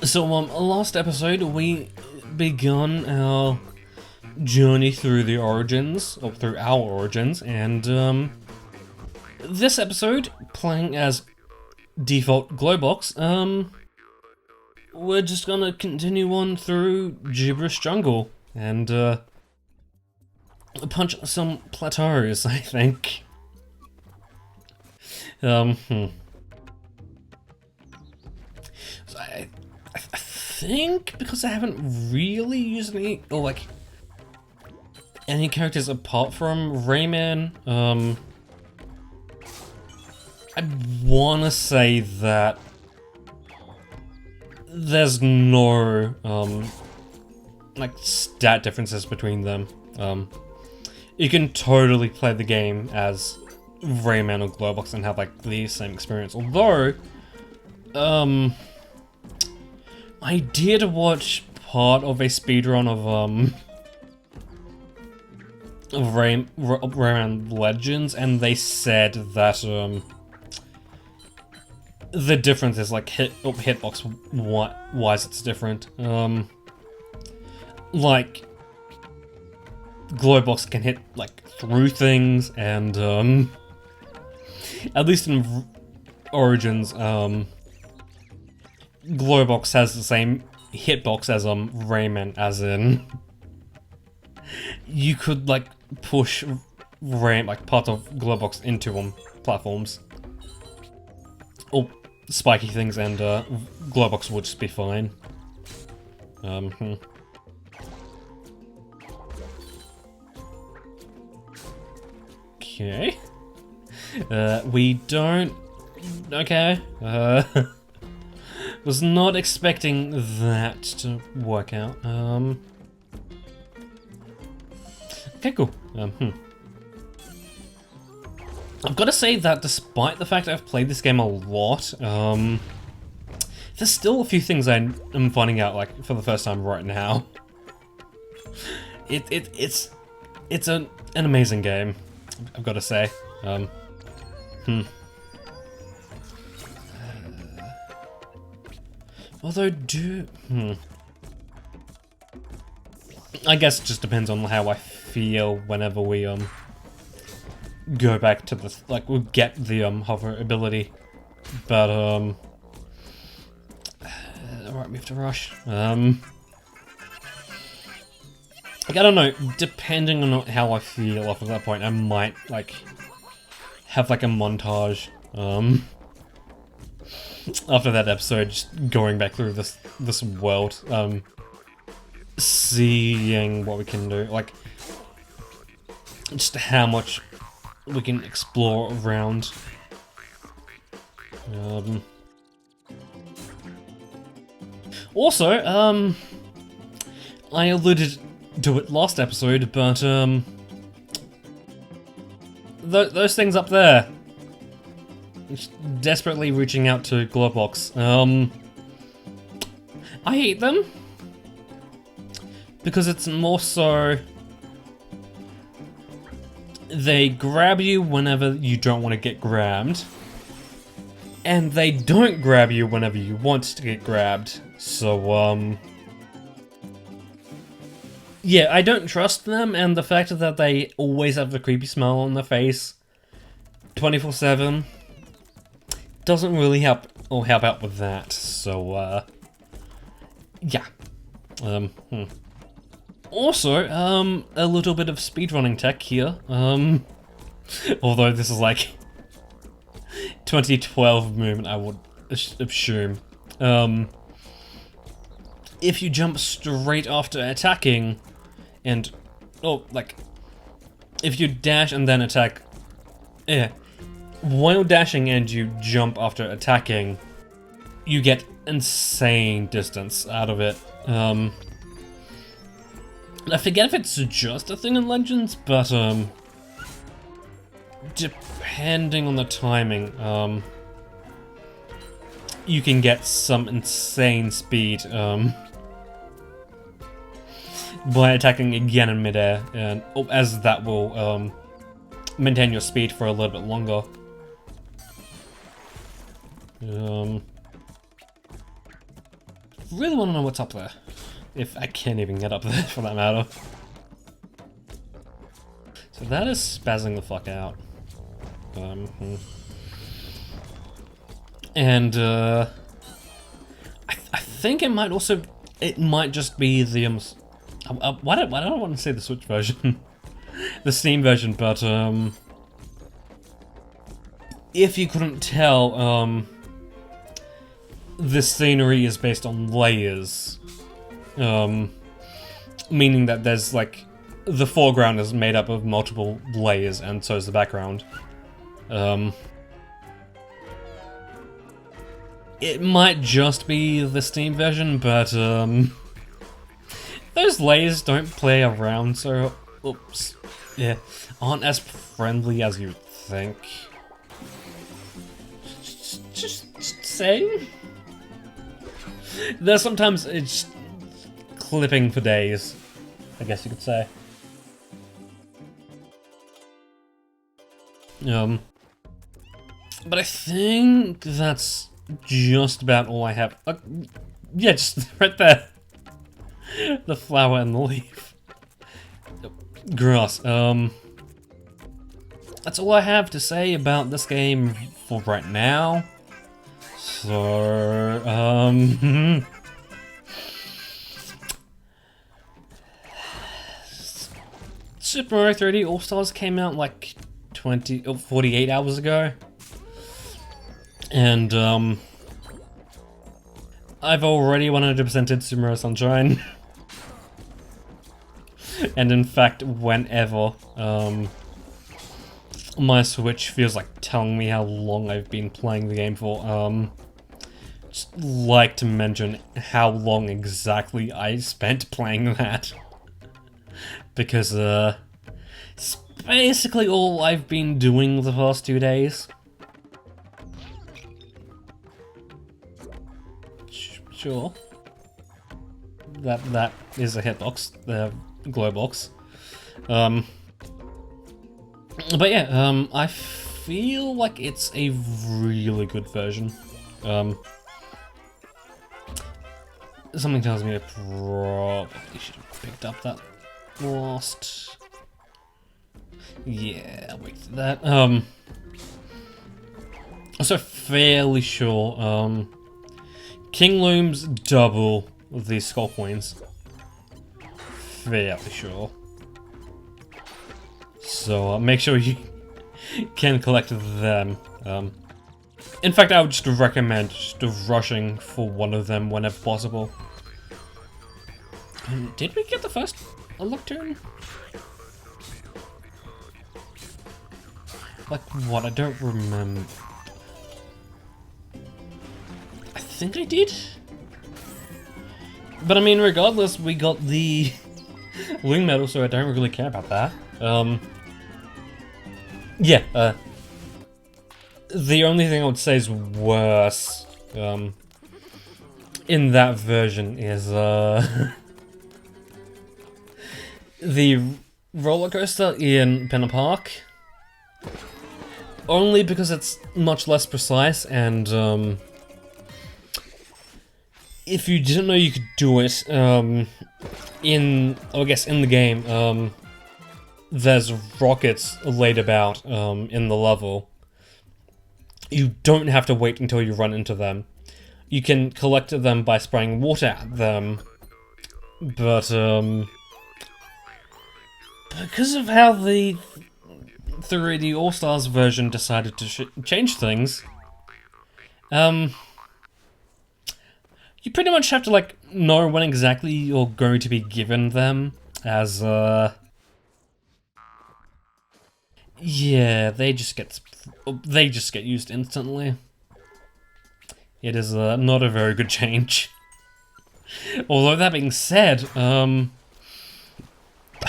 So, last episode we begun our journey through the origins, or through our origins, and this episode, playing as default Globox, we're just gonna continue on through Gibberish Jungle and punch some plateaus, I think. So I think because I haven't really used any, or like, any characters apart from Rayman, I wanna say that there's no, like, stat differences between them. You can totally play the game as Rayman or Globox and have, like, the same experience. Although, I did watch part of a speedrun of Rayman Legends, and they said that, the difference is, like, hitbox wise it's different. Like, Globox can hit, like, through things, and, at least in Origins, Globox has the same hitbox as, Rayman, as in, you could, like, push like, part of Globox into, platforms. Or spiky things, and, Globox would just be fine. Okay. We don't... Okay. Was not expecting that to work out. Okay, cool. I've got to say that despite the fact I've played this game a lot, there's still a few things I am finding out, like, for the first time right now. It's an amazing game, I've got to say. Although, I guess it just depends on how I feel whenever we, go back to the, like, we'll get the, hover ability. But, alright, we have to rush. Like, I don't know, depending on how I feel after that point, I might, like, have, like, a montage, after that episode, just going back through this world, seeing what we can do, like, just how much we can explore around. Also, I alluded to it last episode, but, those things up there, desperately reaching out to Globox. I hate them because it's more so they grab you whenever you don't want to get grabbed, and they don't grab you whenever you want to get grabbed. So, yeah, I don't trust them, and the fact that they always have the creepy smile on their face 24/7 doesn't really help out with that, so, yeah. Also, a little bit of speedrunning tech here, although this is like 2012 movement, I would assume. If you jump straight after attacking, and, like, if you dash and then attack, while dashing and you jump after attacking, you get insane distance out of it. I forget if it's just a thing in Legends, but, depending on the timing, you can get some insane speed, by attacking again in midair, and as that will, maintain your speed for a little bit longer. really want to know what's up there. If I can't even get up there, for that matter. So that is spazzing the fuck out. And, I think it might also... It might just be the, why don't I want to say the Switch version? The Steam version, but, if you couldn't tell, this scenery is based on layers. Meaning that there's, like, the foreground is made up of multiple layers, and so is the background. It might just be the Steam version, but, those layers don't play around, so, oops, yeah, aren't as friendly as you'd think. Just saying. There's sometimes it's clipping for days, I guess you could say. But I think that's just about all I have. Yeah, just right there. The flower and the leaf. Grass. That's all I have to say about this game for right now. So, Super Mario 3D All-Stars came out like 48 hours ago. And, I've already 100%ed Super Mario Sunshine. And in fact, whenever, my Switch feels like telling me how long I've been playing the game for, just like to mention how long exactly I spent playing that. Because, it's basically all I've been doing the past 2 days. Sure. That is a hitbox, the Globox. But yeah, I feel like it's a really good version. Something tells me I probably should have picked up that last. Yeah, I'll wait for that. Also fairly sure, King Looms double the skull coins. Fairly sure. So make sure you can collect them. In fact, I would just recommend just rushing for one of them whenever possible. Did we get the first Electron? Like what? I don't remember. I think I did. But I mean, regardless, we got the Loom Medal, so I don't really care about that. Yeah, the only thing I would say is worse, in that version is, the roller coaster in Penn Park. Only because it's much less precise, and, if you didn't know you could do it, I guess in the game, there's rockets laid about, in the level. You don't have to wait until you run into them. You can collect them by spraying water at them, but, because of how the 3D All-Stars version decided to change things, you pretty much have to, like, know when exactly you're going to be given them, as, yeah, they just get used instantly. It is, not a very good change. Although, that being said, I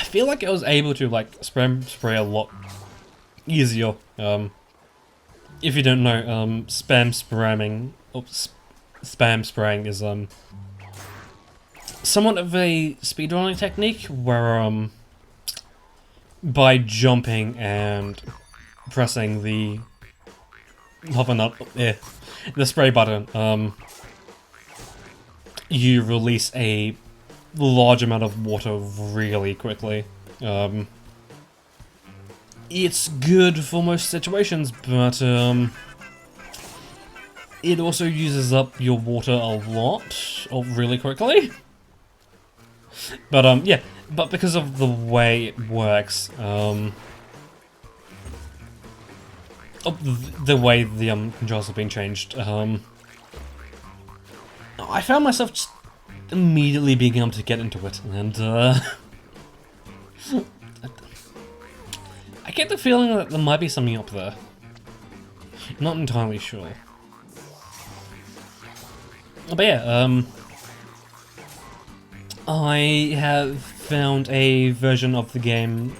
feel like I was able to, like, spray a lot easier. If you don't know, spam spraying is, somewhat of a speedrunning technique where, by jumping and pressing the the spray button, you release a large amount of water really quickly. It's good for most situations, but it also uses up your water a lot, or really quickly. But yeah, but because of the way it works, the way the controls have been changed, I found myself just immediately being able to get into it, and I get the feeling that there might be something up there. Not entirely sure. But yeah, I have found a version of the game,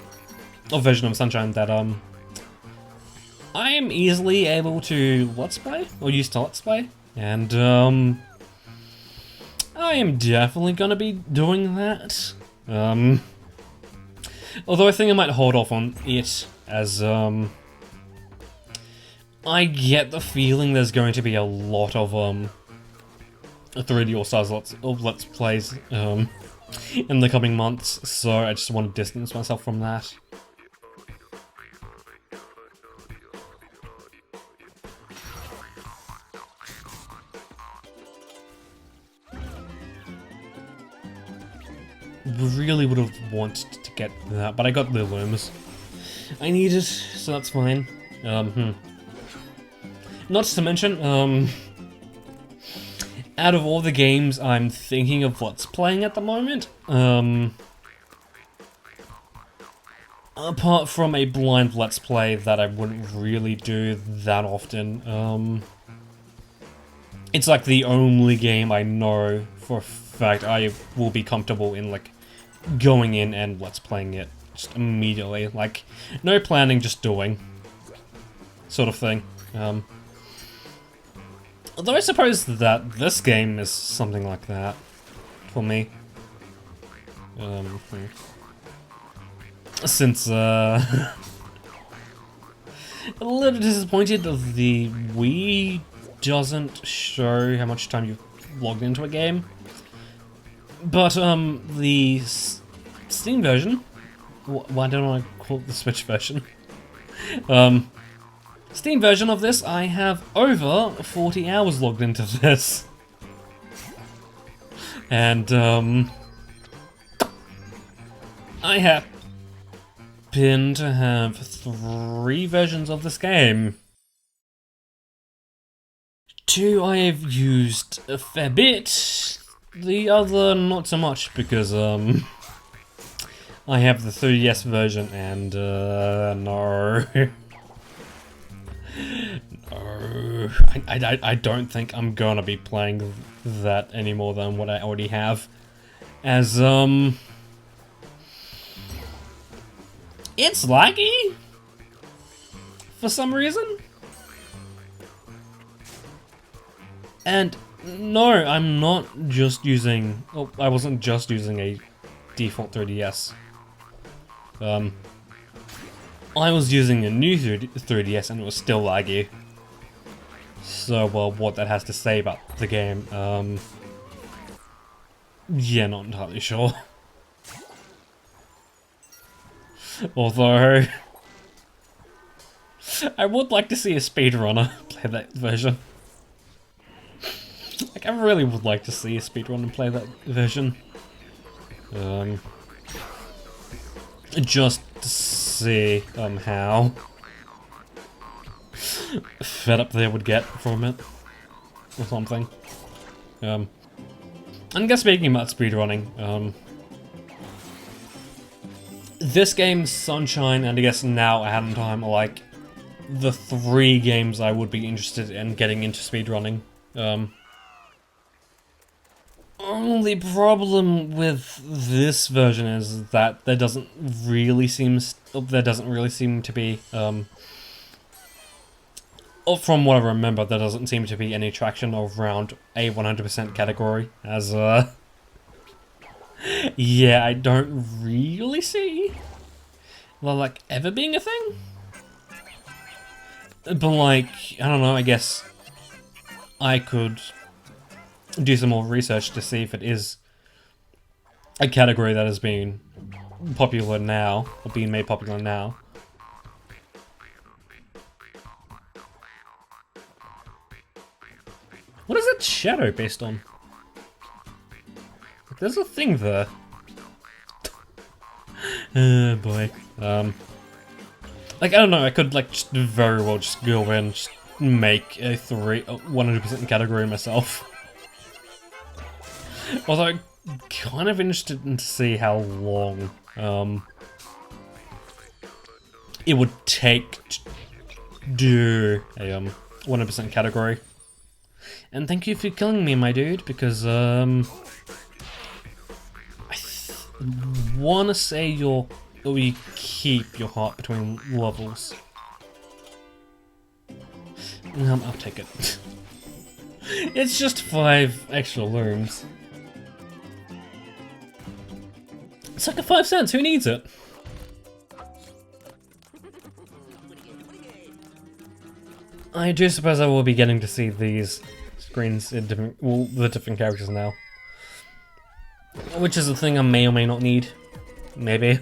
or version of Sunshine that I am easily able to Let's Play, or used to Let's Play, and I am definitely gonna be doing that. Although I think I might hold off on it, as I get the feeling there's going to be a lot of 3D All-Stars Let's Plays in the coming months, so I just want to distance myself from that. Really would have wanted to get that, but I got the looms I needed, so that's fine. Not to mention, out of all the games I'm thinking of Let's Playing at the moment, apart from a blind Let's Play that I wouldn't really do that often, it's like the only game I know for a fact I will be comfortable in, like, going in and Let's Playing it just immediately. Like, no planning, just doing. Sort of thing. Although I suppose that this game is something like that for me. Since, a little disappointed of the Wii doesn't show how much time you've logged into a game. But, the Steam version, why don't I call it the Switch version? Steam version of this, I have over 40 hours logged into this. And, I happen to have 3 versions of this game. 2 I have used a fair bit, the other not so much, because, I have the 3DS version and, no. No. I don't think I'm gonna be playing that any more than what I already have. As, it's laggy? For some reason? And no, I'm not just using... Oh, I wasn't just using a default 3DS. I was using a new 3DS and it was still laggy. So, well, what that has to say about the game, yeah, not entirely sure. Although, I would like to see a speedrunner play that version. Like, I really would like to see a speedrunner play that version. Just to see how fed up they would get from it, or something. And I guess speaking about speedrunning, this game, Sunshine, and I guess Now Ahead in Time are like the 3 games I would be interested in getting into speedrunning. Only problem with this version is that there doesn't really seem to be, from what I remember, there doesn't seem to be any traction around a 100% category, as, yeah, I don't really see that, like, ever being a thing. But, like, I don't know, I guess I could do some more research to see if it is a category that has been popular now, or being made popular now. What is that shadow based on? There's a thing there. Oh boy. Like, I don't know, I could, like, just very well just go in and just make a 100% category myself. Although, I'm kind of interested to see how long, it would take to do a, 100% category. And thank you for killing me, my dude, because, I wanna say you keep your heart between levels. I'll take it. It's just 5 extra looms. It's like a 5 cents, who needs it? I do suppose I will be getting to see these screens in different, well, the different characters now. Which is a thing I may or may not need. Maybe.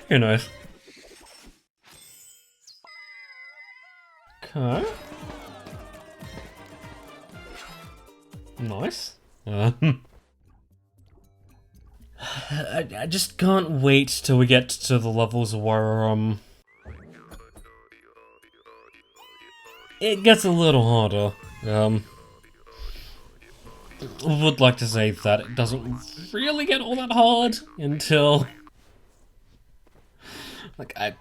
Who knows? Okay. Nice. I just can't wait till we get to the levels where, it gets a little harder. Would like to say that it doesn't really get all that hard until, like, I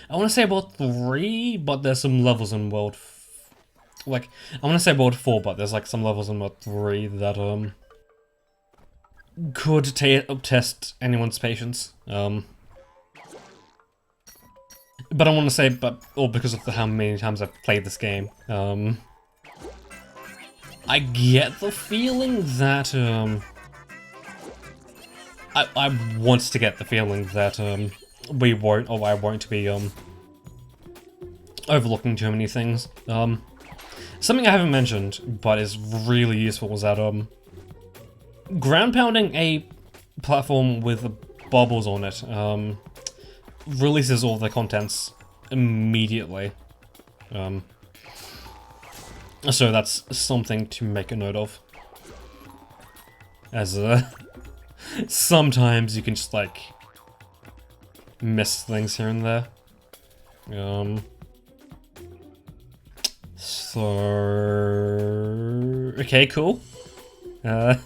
want to say about 3, but there's some levels in World, like, I want to say World 4, but there's like some levels in World 3 that could test anyone's patience. But I want to say, all because of how many times I've played this game, I get the feeling that, I want to get the feeling that, we won't, or I won't be, overlooking too many things. Something I haven't mentioned, but is really useful, is that, ground pounding a platform with bubbles on it, releases all the contents immediately. So that's something to make a note of. As, sometimes you can just, like, miss things here and there. So... okay, cool. I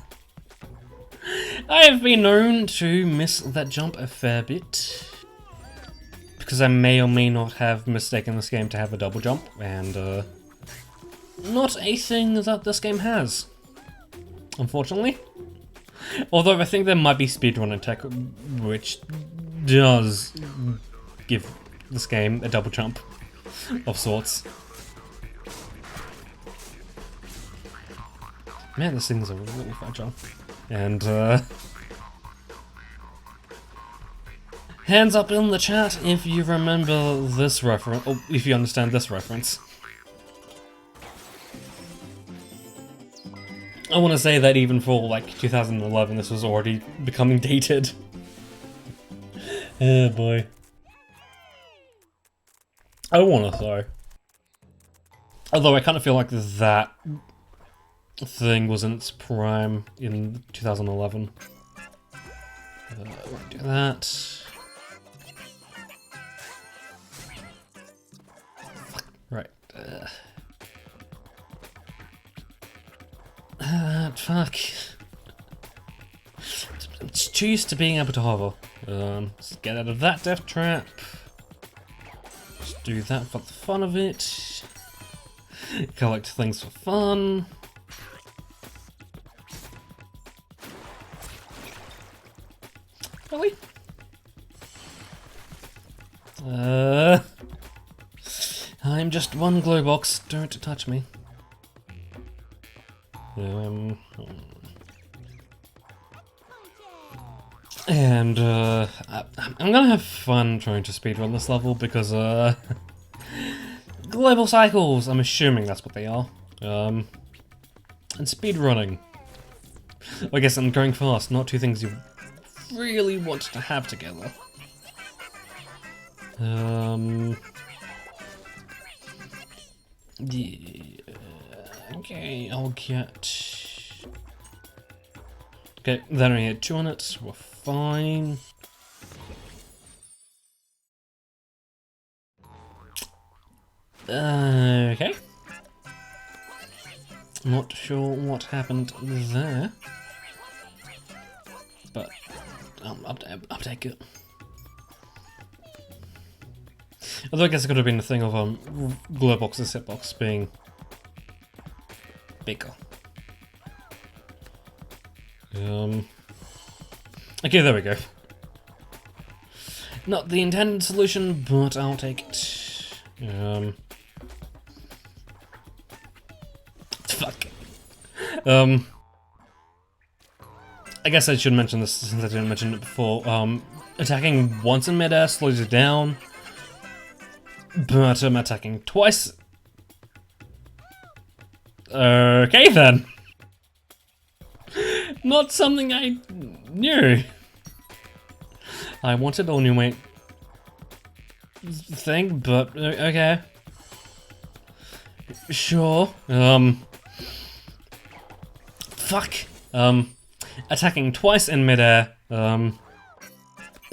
have been known to miss that jump a fair bit. Because I may or may not have mistaken this game to have a double jump, and, not a thing that this game has, unfortunately. Although I think there might be speedrunning tech which does give this game a double jump of sorts. Man, this thing's really fragile. And, hands up in the chat if you remember this reference, or if you understand this reference. I want to say that even for, like, 2011, this was already becoming dated. Oh boy. I want to, though. Although I kind of feel like that thing was in its prime in 2011. Do that. Right. Fuck. I'm just too used to being able to hover. Let's get out of that death trap. Just do that for the fun of it. Collect things for fun. Really? I'm just one Globox, don't touch me. And, I'm gonna have fun trying to speedrun this level because, global cycles, I'm assuming that's what they are. And speed running. I guess I'm going fast, not two things you really want to have together. Yeah, okay, I'll get... Okay, then we had 2 on it, we're fine. Okay. Not sure what happened there. But, I'll take it. Although I guess it could have been the thing of Globox's hitbox being bigger. Okay, there we go. Not the intended solution, but I'll take it. Fuck. I guess I should mention this since I didn't mention it before. Attacking once in midair slows you down, but attacking twice. Okay then. Not something I knew. I wanted a new weight thing, but okay. Sure. Fuck. Attacking twice in midair,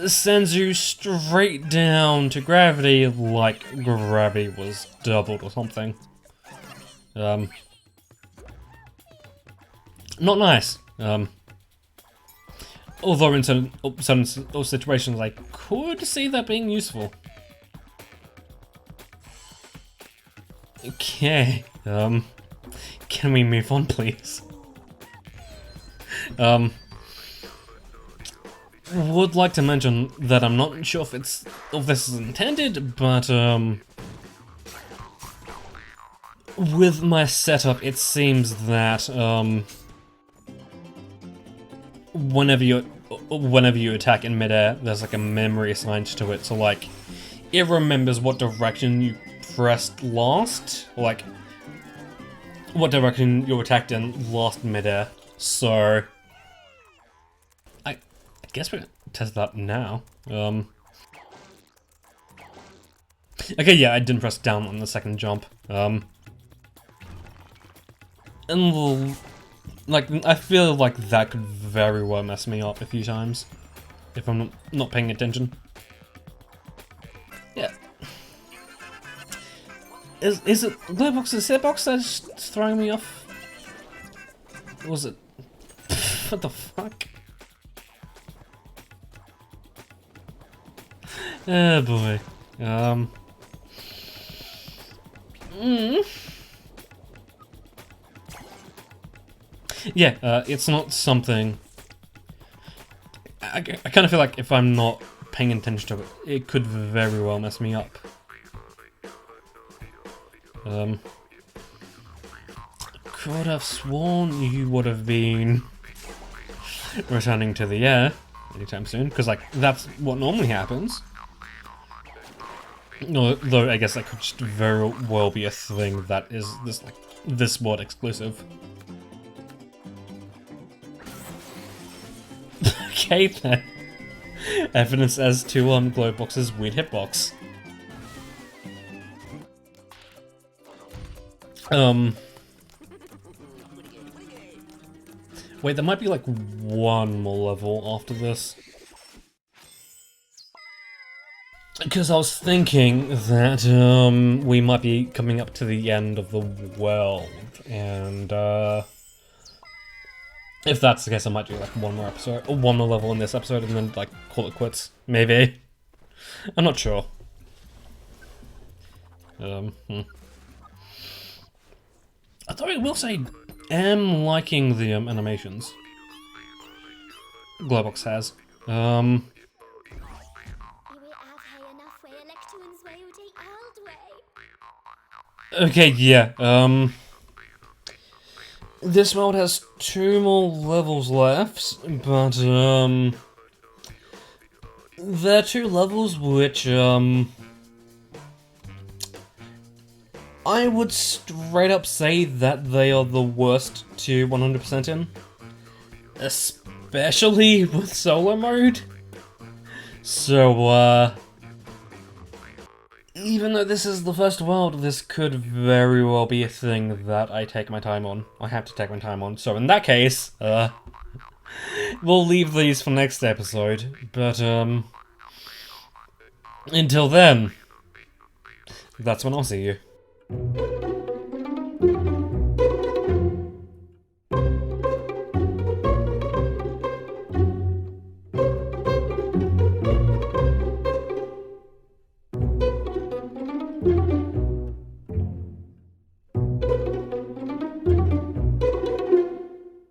sends you straight down to gravity like gravity was doubled or something. Not nice. Although in some situations I could see that being useful. Okay, can we move on, please? Would like to mention that I'm not sure if this is intended, but with my setup, it seems that whenever you attack in midair, there's like a memory assigned to it. So like, it remembers what direction you pressed last, like what direction you attacked in last midair. So I guess we're gonna test that now. Okay, yeah, I didn't press down on the second jump. And like, I feel like that could very well mess me up a few times if I'm not paying attention. Yeah. Is it Globox's hitbox that's throwing me off? Or was it? What the fuck? Oh boy. Yeah, it's not something... I kind of feel like if I'm not paying attention to it, it could very well mess me up. Could have sworn you would have been returning to the air anytime soon, because like that's what normally happens. Though I guess that could just very well be a thing that is this mod exclusive. Okay then. Evidence as to Globox's weird hitbox. Wait, there might be like one more level after this. Because I was thinking that we might be coming up to the end of the world, and if that's the case, I might do like one more episode, or one more level in this episode, and then like call it quits. Maybe. I'm not sure. Although I will say, am liking the animations Globox has. Okay, yeah, this world has 2 more levels left, but, there are 2 levels which, I would straight up say that they are the worst to 100% in. Especially with solo mode. So, even though this is the first world, this could very well be a thing that I take my time on. I have to take my time on. So in that case, we'll leave these for next episode. But, until then, that's when I'll see you.